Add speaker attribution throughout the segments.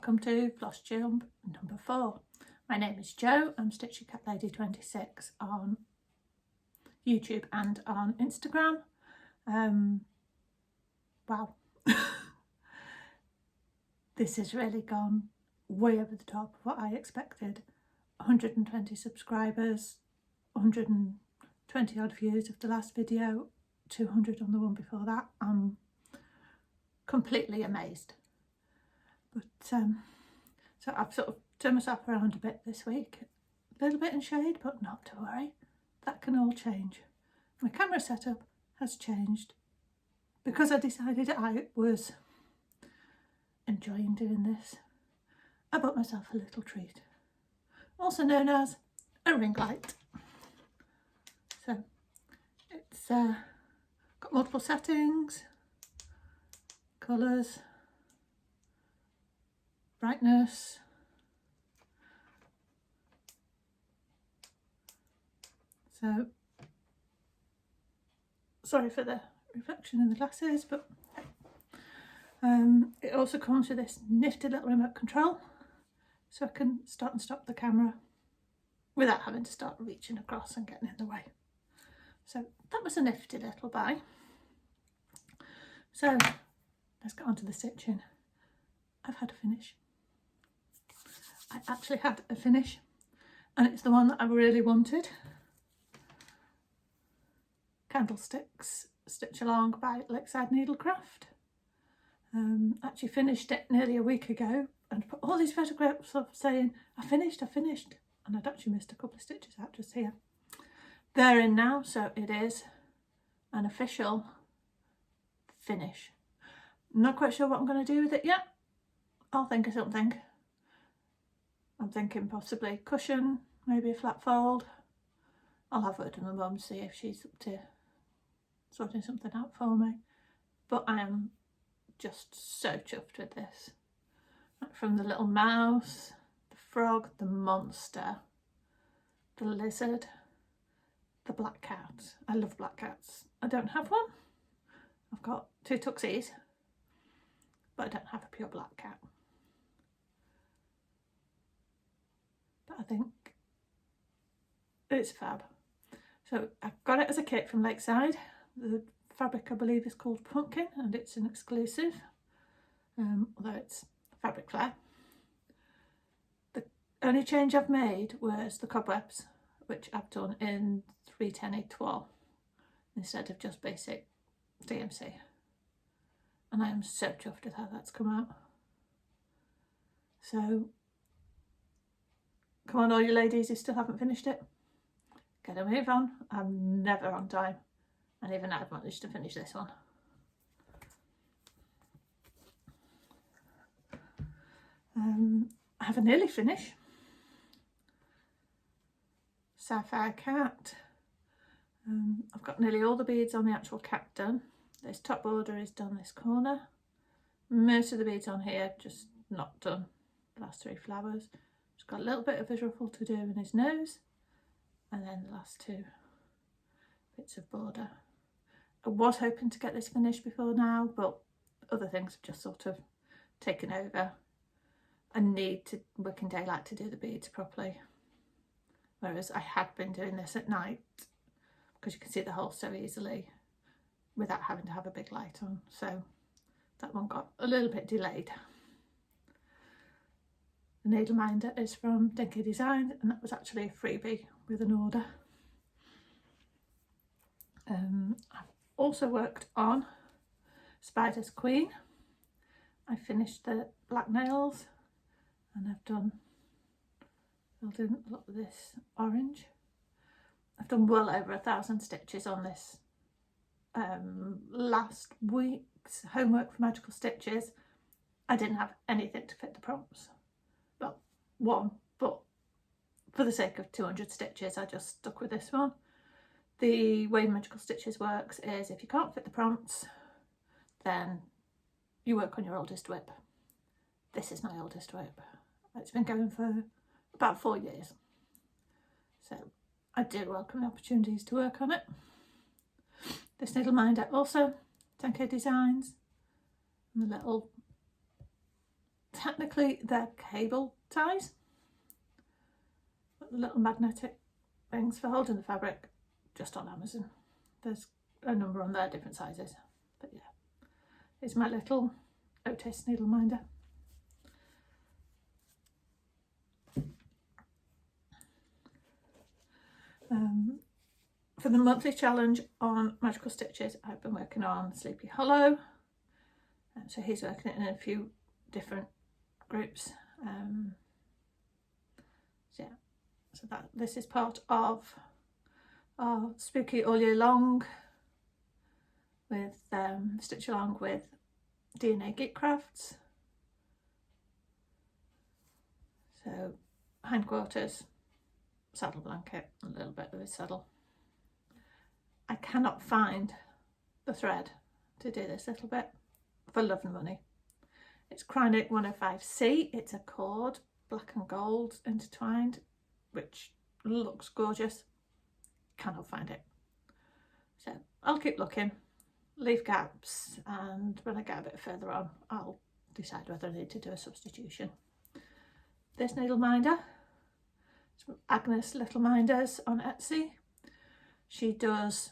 Speaker 1: welcome to Flosstube number 4. My name is Jo. I'm Stitchy Cat Lady 26 on YouTube and on Instagram. Wow, this has really gone way over the top of what I expected. 120 subscribers, 120 odd views of the last video, 200 on the one before that. I'm completely amazed. But so I've sort of turned myself around a bit this week, a little bit in shade, but not to worry, that can all change. My camera setup has changed because I decided I was enjoying doing this. I bought myself a little treat, also known as a ring light. So it's got multiple settings, colours, brightness, so sorry for the reflection in the glasses, but it also comes with this nifty little remote control, so I can start and stop the camera without having to start reaching across and getting in the way. So that was a nifty little buy. So let's get on to the stitching. I've had a finish. I actually had a finish, and it's the one that I really wanted. Candlesticks Stitch Along by Lakeside Needlecraft. Actually finished it nearly a week ago and put all these photographs of saying I finished, and I'd actually missed a couple of stitches out just here. They're in now, so it is an official finish. Not quite sure what I'm going to do with it yet. I'll think of something. I'm thinking possibly cushion, maybe a flat fold. I'll have a word with my mum, see if she's up to sorting something out for me. But I am just so chuffed with this. Like from the little mouse, the frog, the monster, the lizard, the black cat. I love black cats. I don't have one. I've got 2 tuxies, but I don't have a pure black cat. But I think it's fab. So I got it as a kit from Lakeside. The fabric I believe is called Pumpkin, and it's an exclusive, although it's fabric flare. The only change I've made was the cobwebs, which I've done in 310 étoile instead of just basic DMC. And I am so chuffed with how that's come out. So come on all you ladies who still haven't finished it, get a move on. I'm never on time, and even I've managed to finish this one. I have a nearly finish. Sapphire cat. I've got nearly all the beads on the actual cat done. This top border is done this corner. Most of the beads on here just not done. The last 3 flowers. Just got a little bit of his ruffle to do in his nose, and then the last 2 bits of border. I was hoping to get this finished before now, but other things have just sort of taken over. I need to work in daylight to do the beads properly, whereas I had been doing this at night because you can see the hole so easily without having to have a big light on, so that one got a little bit delayed. The needle minder is from Jodyri Designs, and that was actually a freebie with an order. I've also worked on Spider's Queen. I finished the black nails, and I've filled in a lot of this orange. I've done well over 1,000 stitches on this. Last week's homework for Magical Stitches, I didn't have anything to fit the prompts. Well, one, but for the sake of 200 stitches I just stuck with this one. The way Magical Stitches works is if you can't fit the prompts, then you work on your oldest whip. This is my oldest whip. It's been going for about 4 years, so I do welcome the opportunities to work on it. This needle minder also Jodyri Designs, and the little technically they're cable ties, but the little magnetic things for holding the fabric, just on Amazon. There's a number on there, different sizes, but yeah, it's my little Otis needle minder. For the monthly challenge on Magical Stitches, I've been working on Sleepy Hollow, and so he's working it in a few different groups. So yeah, so this is part of our Spooky All Year Long with Stitch Along with DNA Geek Crafts. So hindquarters, saddle blanket, a little bit of his saddle. I cannot find the thread to do this little bit for love and money. It's Kreinik 105C. It's a cord, black and gold intertwined, which looks gorgeous. Cannot find it. So I'll keep looking, leave gaps, and when I get a bit further on, I'll decide whether I need to do a substitution. This needle minder, it's from Agnes Little Minders on Etsy. She does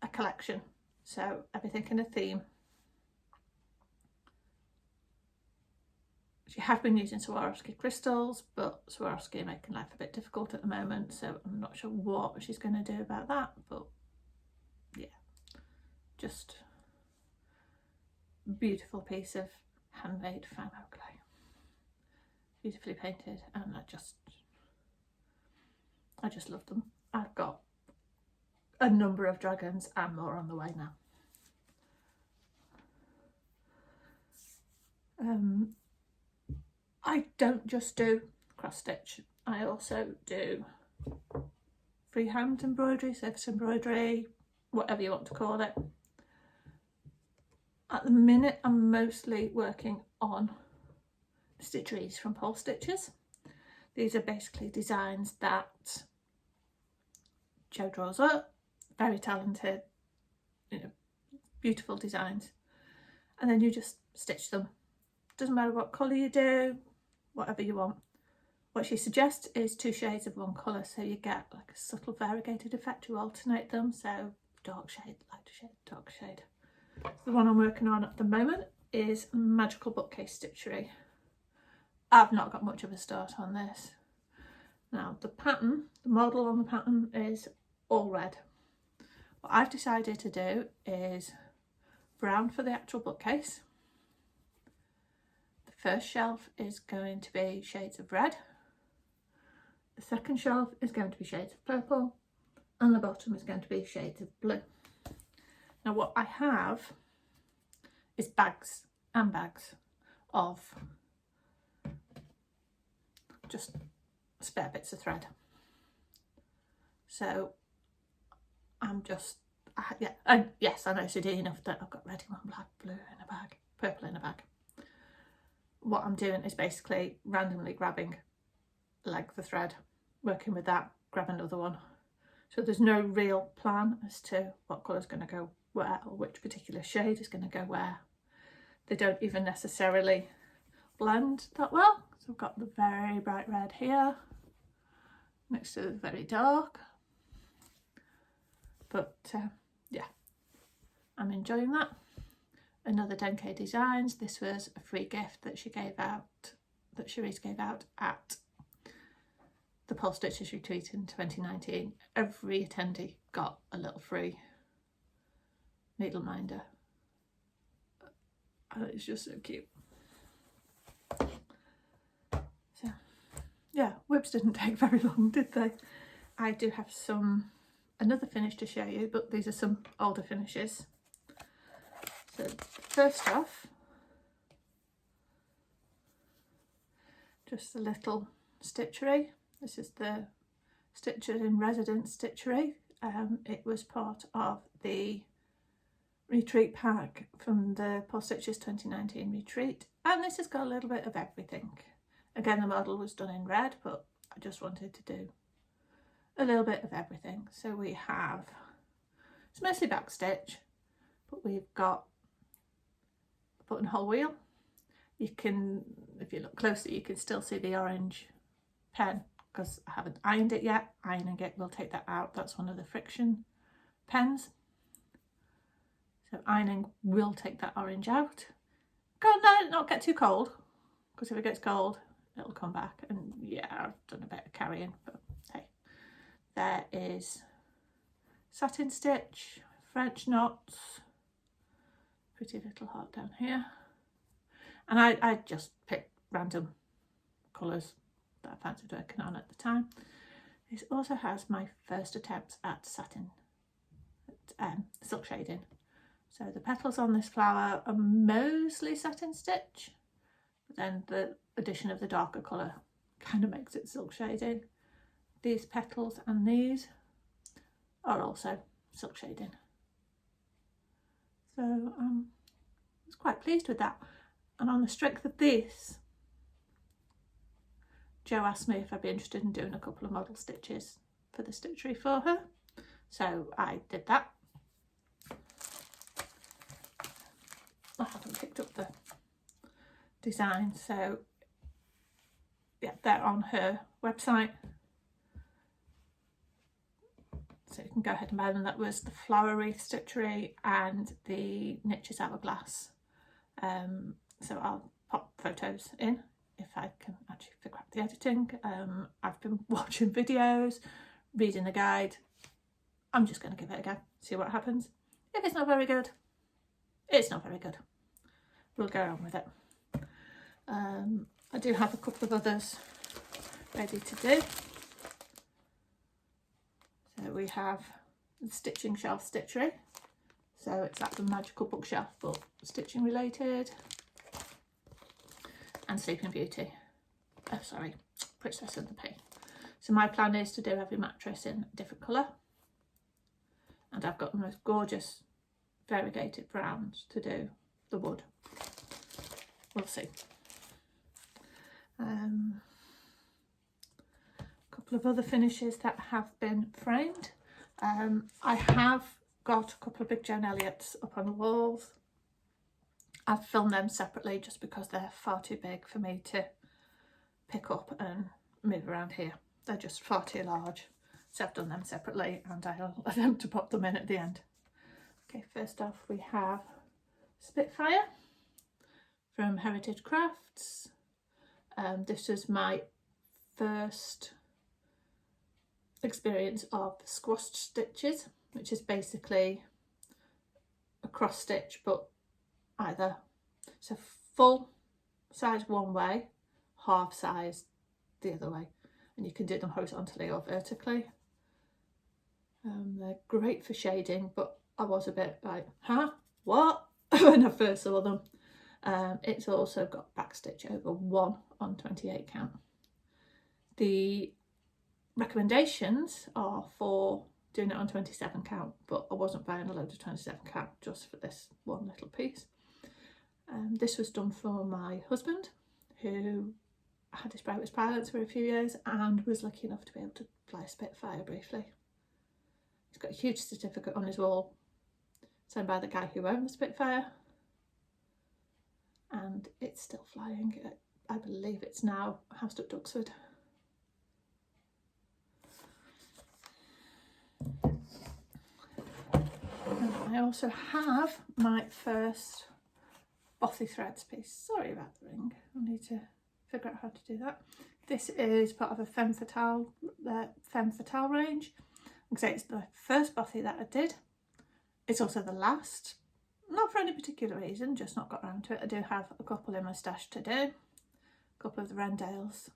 Speaker 1: a collection, so everything in a theme. She has been using Swarovski crystals, but Swarovski are making life a bit difficult at the moment, so I'm not sure what she's going to do about that, but yeah, just beautiful piece of handmade found clay, beautifully painted, and I just love them. I've got a number of dragons and more on the way now. I don't just do cross stitch, I also do freehand embroidery, surface embroidery, whatever you want to call it. At the minute I'm mostly working on Stitcheries from Polstitches. These are basically designs that Jo draws up, very talented, you know, beautiful designs, and then you just stitch them. Doesn't matter what colour you do, whatever you want. What she suggests is 2 shades of one colour, so you get like a subtle variegated effect. You alternate them, so dark shade, lighter shade, dark shade. The one I'm working on at the moment is Magical Bookcase Stitchery. I've not got much of a start on this. Now the pattern, the model on the pattern is all red. What I've decided to do is brown for the actual bookcase. The first shelf is going to be shades of red. The second shelf is going to be shades of purple, and the bottom is going to be shades of blue. Now what I have is bags and bags of just spare bits of thread. So I'm just, yeah, and yes, I'm OCD enough that I've got red in one, black, blue in a bag, purple in a bag. What I'm doing is basically randomly grabbing like the thread, working with that, grab another one. So there's no real plan as to what colour is going to go where or which particular shade is going to go where. They don't even necessarily blend that well. So I've got the very bright red here next to the very dark. But yeah, I'm enjoying that. Another Jodyri Designs. This was a free gift that she gave out, that Cherise gave out at the Polstitches retreat in 2019. Every attendee got a little free needle minder. And it's just so cute. So yeah, whips didn't take very long, did they? I do have another finish to show you, but these are some older finishes. So first off, just a little stitchery. This is the Stitchers in Residence stitchery. It was part of the retreat pack from the Polstitches 2019 retreat, and this has got a little bit of everything. Again, the model was done in red, but I just wanted to do a little bit of everything. So we have, it's mostly back stitch, but we've got a buttonhole wheel. You can, if you look closer, you can still see the orange pen because I haven't ironed it yet. Ironing it will take that out. That's one of the friction pens. So ironing will take that orange out. God, no, not get too cold, because if it gets cold, it'll come back. And yeah, I've done a bit of carrying, but hey. There is satin stitch, French knots, pretty little heart down here. And I just picked random colours that I fancied working on at the time. This also has my first attempts at satin, silk shading. So the petals on this flower are mostly satin stitch, but then the addition of the darker colour kind of makes it silk shading. These petals and these are also silk shading. So I was quite pleased with that. And on the strength of this, Jo asked me if I'd be interested in doing a couple of model stitches for the stitchery for her. So I did that. I haven't picked up the design, so yeah, they're on her website. So you can go ahead and buy them. That was the Flower Wreath Stitchery and the Niches Hourglass. So I'll pop photos in if I can actually figure out the editing. I've been watching videos, reading the guide. I'm just going to give it a go, see what happens. If it's not very good, it's not very good. We'll go on with it. I do have a couple of others ready to do. So we have the Stitching Shelf Stitchery. So it's like the magical bookshelf, but stitching related. And Sleeping Beauty. Oh, sorry, Princess and the Pea. So my plan is to do every mattress in a different colour. And I've got the most gorgeous variegated browns to do the wood. We'll see. A couple of other finishes that have been framed. I have got a couple of big Joan Elliots up on the walls. I've filmed them separately just because they're far too big for me to pick up and move around here. They're just far too large. So I've done them separately and I'll attempt to pop them in at the end. Okay, first off we have Spitfire from Heritage Crafts. This was my first experience of squashed stitches, which is basically a cross stitch but either, so full size one way, half size the other way, and you can do them horizontally or vertically. They're great for shading, but I was a bit like, huh, what, when I first saw them. It's also got backstitch over 1 on 28 count. The recommendations are for doing it on 27 count, but I wasn't buying a load of 27 count just for this one little piece. This was done for my husband, who had his private pilots for a few years and was lucky enough to be able to fly a Spitfire briefly. He's got a huge certificate on his wall signed by the guy who owned the Spitfire, and it's still flying. I believe it's now housed at Duxford. And I also have my first Bothy Threads piece. Sorry about the ring, I need to figure out how to do that. This is part of a Femme Fatale range. Like I say, it's the first Bothy that I did. It's also the last, not for any particular reason, just not got around to it. I do have a couple in my stash to do, a couple of the Rendales.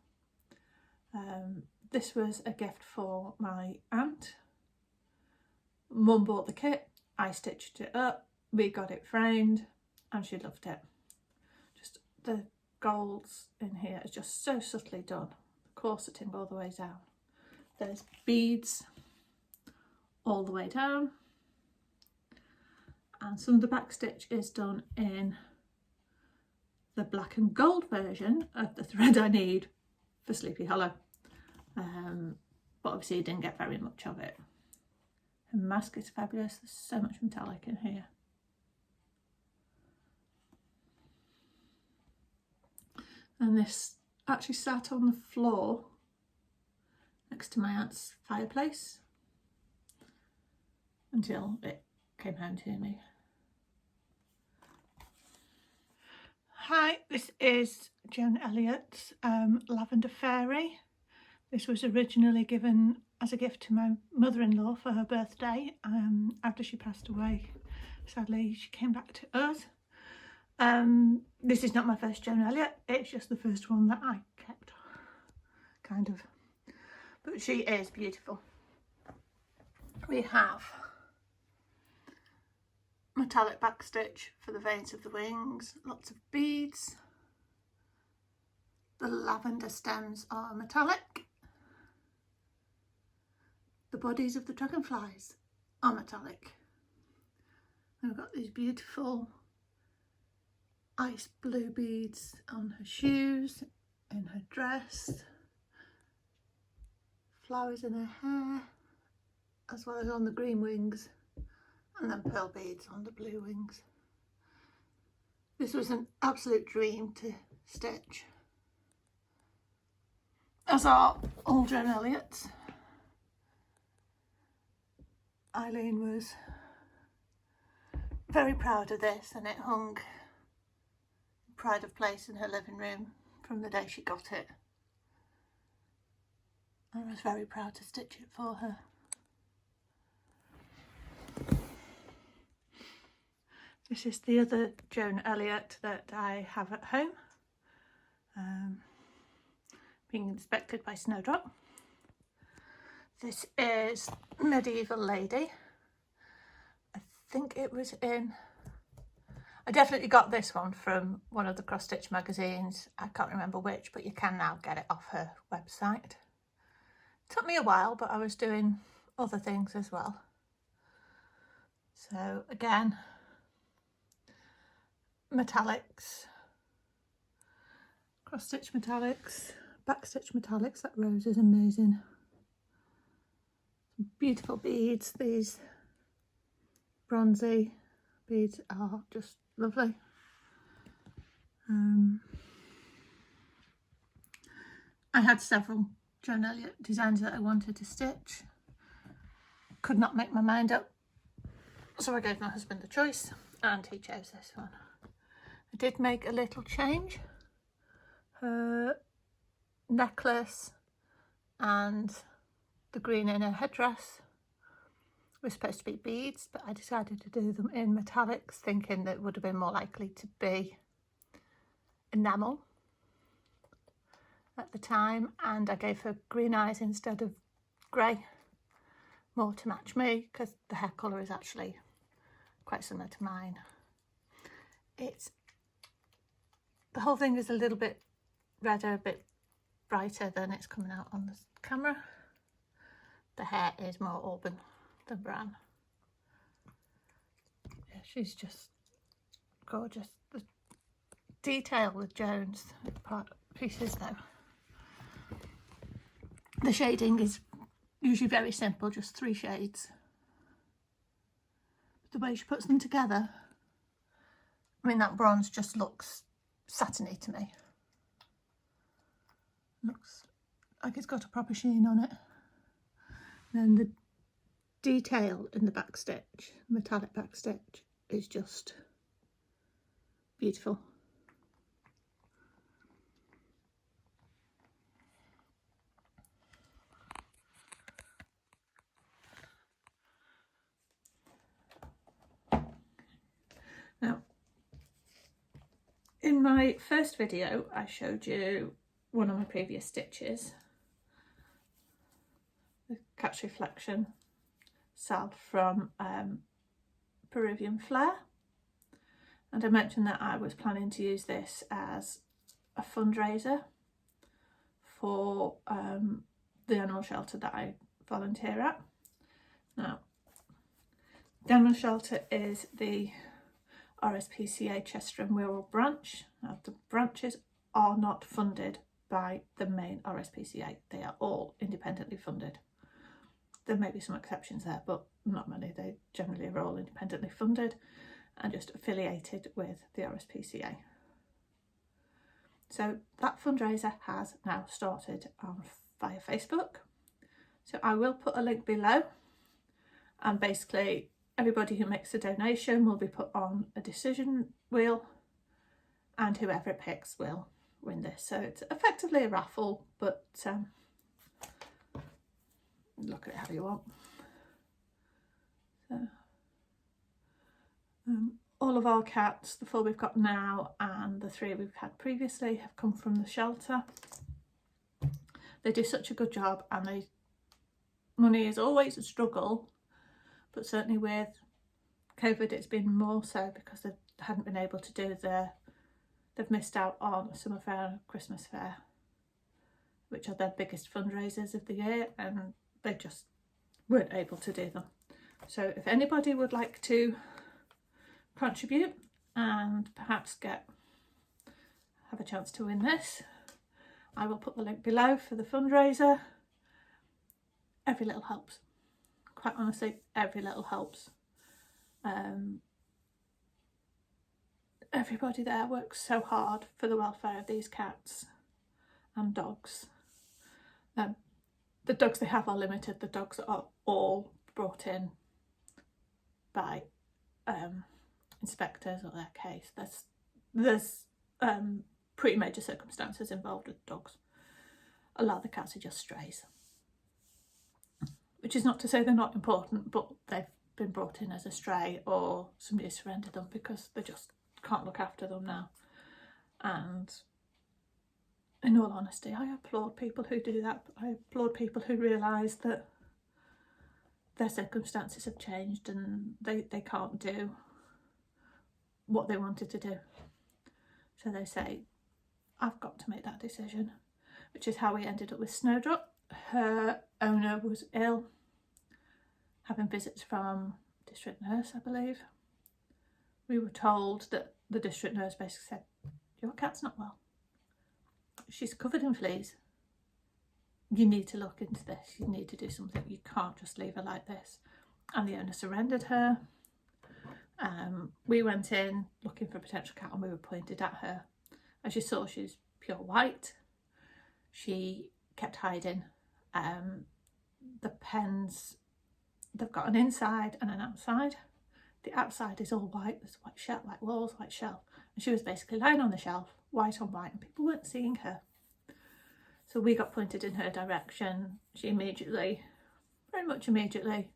Speaker 1: This was a gift for my aunt. Mum bought the kit, I stitched it up, we got it framed, and she loved it. Just the golds in here is just so subtly done. Corseting all the way down. There's beads all the way down. And some of the back stitch is done in the black and gold version of the thread I need for Sleepy Hollow. But obviously you didn't get very much of it. The mask is fabulous, there's so much metallic in here. And this actually sat on the floor next to my aunt's fireplace until it came home to me. Hi, this is Joan Elliott's Lavender Fairy. This was originally given as a gift to my mother-in-law for her birthday. After she passed away, sadly, she came back to us. This is not my first Joan Elliott, it's just the first one that I kept, kind of. But she is beautiful. We have metallic backstitch for the veins of the wings, lots of beads. The lavender stems are metallic. The bodies of the dragonflies are metallic. And we've got these beautiful ice blue beads on her shoes, in her dress, flowers in her hair, as well as on the green wings, and then pearl beads on the blue wings. This was an absolute dream to stitch, as are all Joan Elliott's. Eileen was very proud of this, and it hung in pride of place in her living room from the day she got it. I was very proud to stitch it for her. This is the other Joan Elliott that I have at home, being inspected by Snowdrop. This is Medieval Lady. I think it was in, I definitely got this one from one of the cross stitch magazines. I can't remember which, but you can now get it off her website. It took me a while, but I was doing other things as well. So again, metallics, cross stitch metallics, back stitch metallics. That rose is amazing. Some beautiful beads. These bronzy beads are just lovely. I had several Joan Elliott designs that I wanted to stitch. Could not make my mind up, so I gave my husband the choice and he chose this one. I did make a little change. Her necklace and the green in her headdress were supposed to be beads, but I decided to do them in metallics, thinking that it would have been more likely to be enamel at the time, and I gave her green eyes instead of grey, more to match me, because the hair colour is actually quite similar to mine. The whole thing is a little bit redder, a bit brighter than it's coming out on the camera. The hair is more auburn than brown. Yeah, she's just gorgeous. The detail with Joan's pieces though. The shading is usually very simple, just 3 shades. But the way she puts them together, I mean, that bronze just looks satiny to me. Looks like it's got a proper sheen on it. Then the detail in the backstitch, metallic backstitch, is just beautiful. Now, in my first video, I showed you one of my previous stitches, the Catch Reflection salve from Peruvian Flare, and I mentioned that I was planning to use this as a fundraiser for the animal shelter that I volunteer at. Now, the animal shelter is the RSPCA Chester and Wirral branch. Now, the branches are not funded by the main RSPCA. They are all independently funded. There may be some exceptions there, but not many. They generally are all independently funded and just affiliated with the RSPCA. So that fundraiser has now started via Facebook. So I will put a link below, and basically everybody who makes a donation will be put on a decision wheel, and whoever it picks will win this. So it's effectively a raffle, but look at it how you want. So, all of our cats, the 4 we've got now and the 3 we've had previously, have come from the shelter. They do such a good job, and money is always a struggle, but certainly with COVID it's been more so because they hadn't been able to do they've missed out on summer fair and Christmas fair, which are their biggest fundraisers of the year, and they just weren't able to do them. So if anybody would like to contribute and perhaps have a chance to win this, I will put the link below for the fundraiser. Every little helps. Quite honestly, every little helps. Everybody there works so hard for the welfare of these cats and dogs. The dogs they have are limited. The dogs are all brought in by inspectors or their case. There's pretty major circumstances involved with dogs. A lot of the cats are just strays, which is not to say they're not important, but they've been brought in as a stray or somebody surrendered them because they just can't look after them now. And in all honesty, I applaud people who do that. I applaud people who realise that their circumstances have changed and they can't do what they wanted to do. So they say, I've got to make that decision, which is how we ended up with Snowdrop. Her owner was ill, having visits from district nurse, I believe. We were told that the district nurse basically said, your cat's not well. She's covered in fleas. You need to look into this. You need to do something. You can't just leave her like this. And the owner surrendered her. We went in looking for a potential cat and we were pointed at her. As you saw, she's pure white. She kept hiding. The pens, they've got an inside and an outside. The outside is all white. There's white shelf, white walls, white shelf. And she was basically lying on the shelf, white on white, and people weren't seeing her. So we got pointed in her direction. She immediately, very much immediately,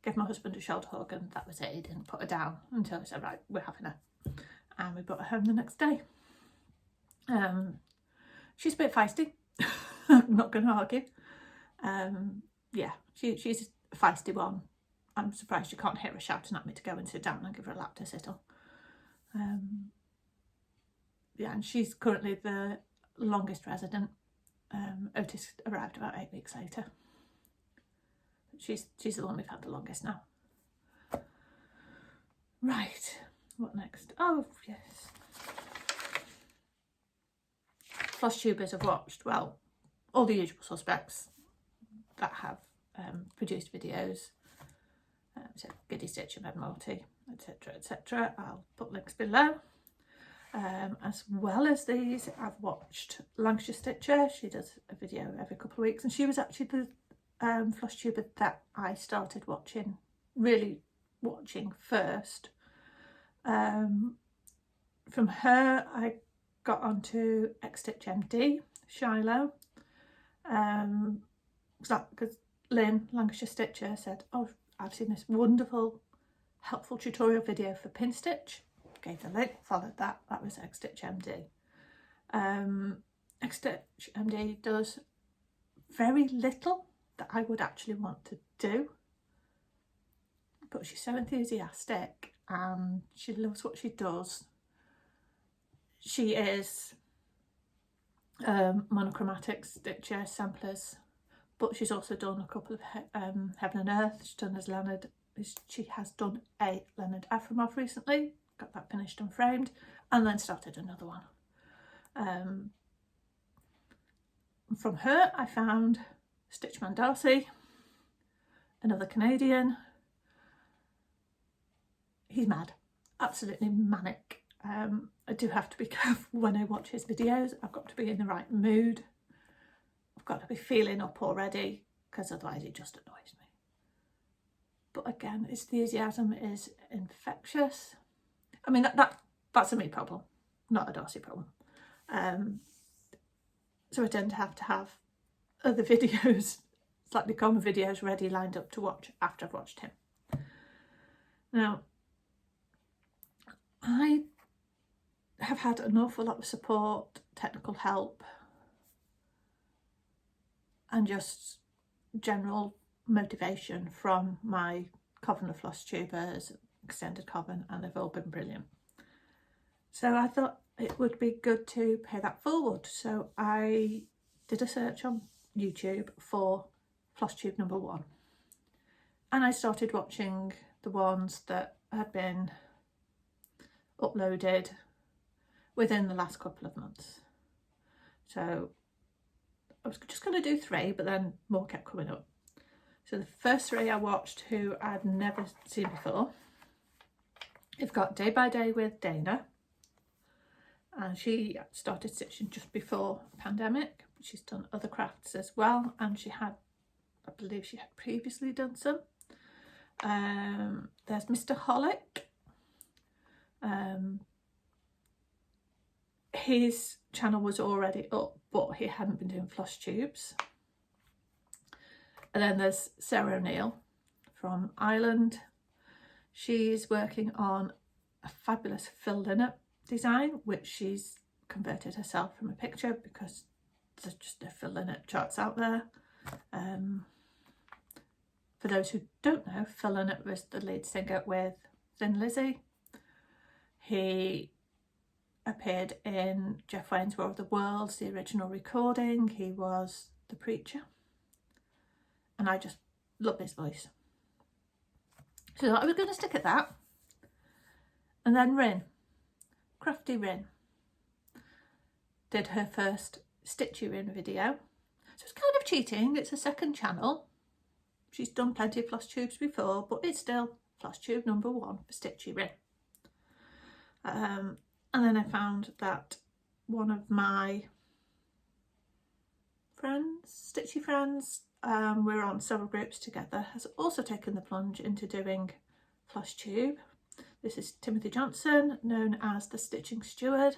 Speaker 1: gave my husband a shoulder hug, and that was it. He didn't put her down until he said, right, we're having her. And we brought her home the next day. She's a bit feisty. I'm not going to argue. Yeah, she's a feisty one. I'm surprised you can't hear her shouting at me to go and sit down and give her a lap to sit on. Yeah, and she's currently the longest resident. Otis arrived about 8 weeks later. She's the one we've had the longest now. Right, what next? Oh, yes. Flosstubers have watched, well, all the usual suspects that have produced videos. So Giddy Stitch and Ed Morty, etc, etc. I'll put links below. As well as these, I've watched Lancashire Stitcher. She does a video every couple of weeks, and she was actually the Flosstuber that I started watching, really watching first. From her, I got onto X-Stitch MD, Shiloh, because Lynn, Lancashire Stitcher, said, oh, I've seen this wonderful, helpful tutorial video for pin stitch. Gave the link, followed that. That was X-Stitch MD. X-Stitch MD does very little that I would actually want to do, but she's so enthusiastic and she loves what she does. She is monochromatic stitcher samplers, but she's also done a couple of Heaven and Earth. She's done as Leonard. She has done a Leonard Afromov recently, got that finished and framed, and then started another one. From her I found Stitchman Darcy, another Canadian. He's mad, absolutely manic, I do have to be careful when I watch his videos. I've got to be in the right mood. I've got to be feeling up already, because otherwise it just annoys me. But again, his enthusiasm is infectious. I mean, that's a me problem, not a Darcy problem. So I tend to have other videos, slightly common videos, ready, lined up to watch after I've watched him. Now, I have had an awful lot of support, technical help, and just general motivation from my Coven of Flosstubers, extended Coven, and they've all been brilliant. So I thought it would be good to pay that forward. So I did a search on YouTube for Flosstube number 1, and I started watching the ones that had been uploaded within the last couple of months. So I was just going to do 3, but then more kept coming up. So the first 3 I watched, who I'd never seen before. You've got Day by Day with Dana, and she started stitching just before the pandemic. She's done other crafts as well, and she had, I believe she had previously done some. There's Mr. Holick. His channel was already up, but he hadn't been doing Flosstubes. And then there's Sarah O'Neill from Ireland. She's working on a fabulous fill linen design, which she's converted herself from a picture, because there's just no fill linen charts out there. For those who don't know, Phil Lynott was the lead singer with Thin Lizzy. He appeared in Jeff Wayne's War of the Worlds, the original recording. He was the preacher, and I just love his voice. So I was going to stick at that. And then Rin, Crafty Rin, did her first Stitchy Rin video. So it's kind of cheating, it's a second channel. She's done plenty of Flosstubes before, but it's still Flosstube number 1 for Stitchy Rin. And then I found that one of my friends, Stitchy friends, we're on several groups together, has also taken the plunge into doing Flosstube. This is Timothy Johnson, known as the Stitching Steward.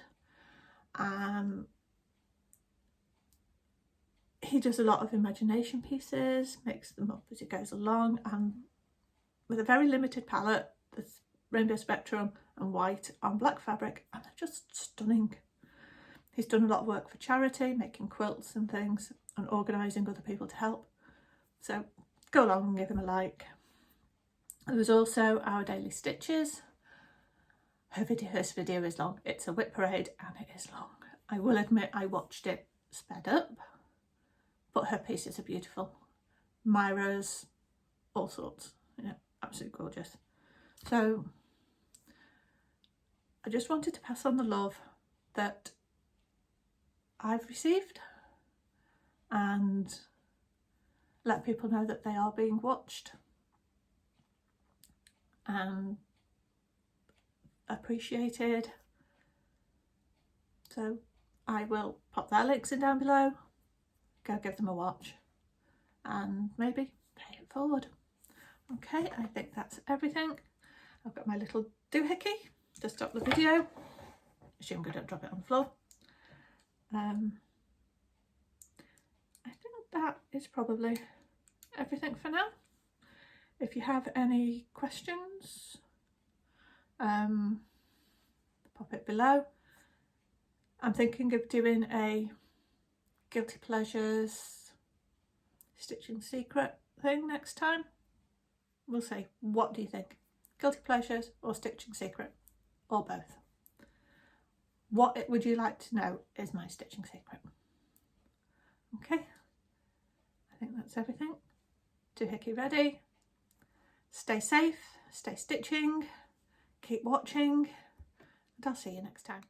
Speaker 1: He does a lot of imagination pieces, makes them up as he goes along, and with a very limited palette, there's rainbow spectrum and white on black fabric, and they're just stunning. He's done a lot of work for charity, making quilts and things, and organising other people to help. So go along and give him a like. There was also Our Daily Stitches. Her video is long. It's a whip parade and it is long. I will admit I watched it sped up, but her pieces are beautiful. Myra's, all sorts, yeah, absolutely gorgeous. So I just wanted to pass on the love that I've received and let people know that they are being watched and appreciated. So I will pop their links in down below, go give them a watch and maybe pay it forward. Okay, I think that's everything. I've got my little doohickey to stop the video. Assume I don't drop it on the floor. I think that is probably everything for now. If you have any questions, pop it below. I'm thinking of doing a Guilty Pleasures Stitching Secret thing next time. We'll see. What do you think? Guilty Pleasures or Stitching Secret? Or both? What would you like to know is my stitching secret? Okay, I think that's everything. Doohickey ready. Stay safe, stay stitching, keep watching, and I'll see you next time.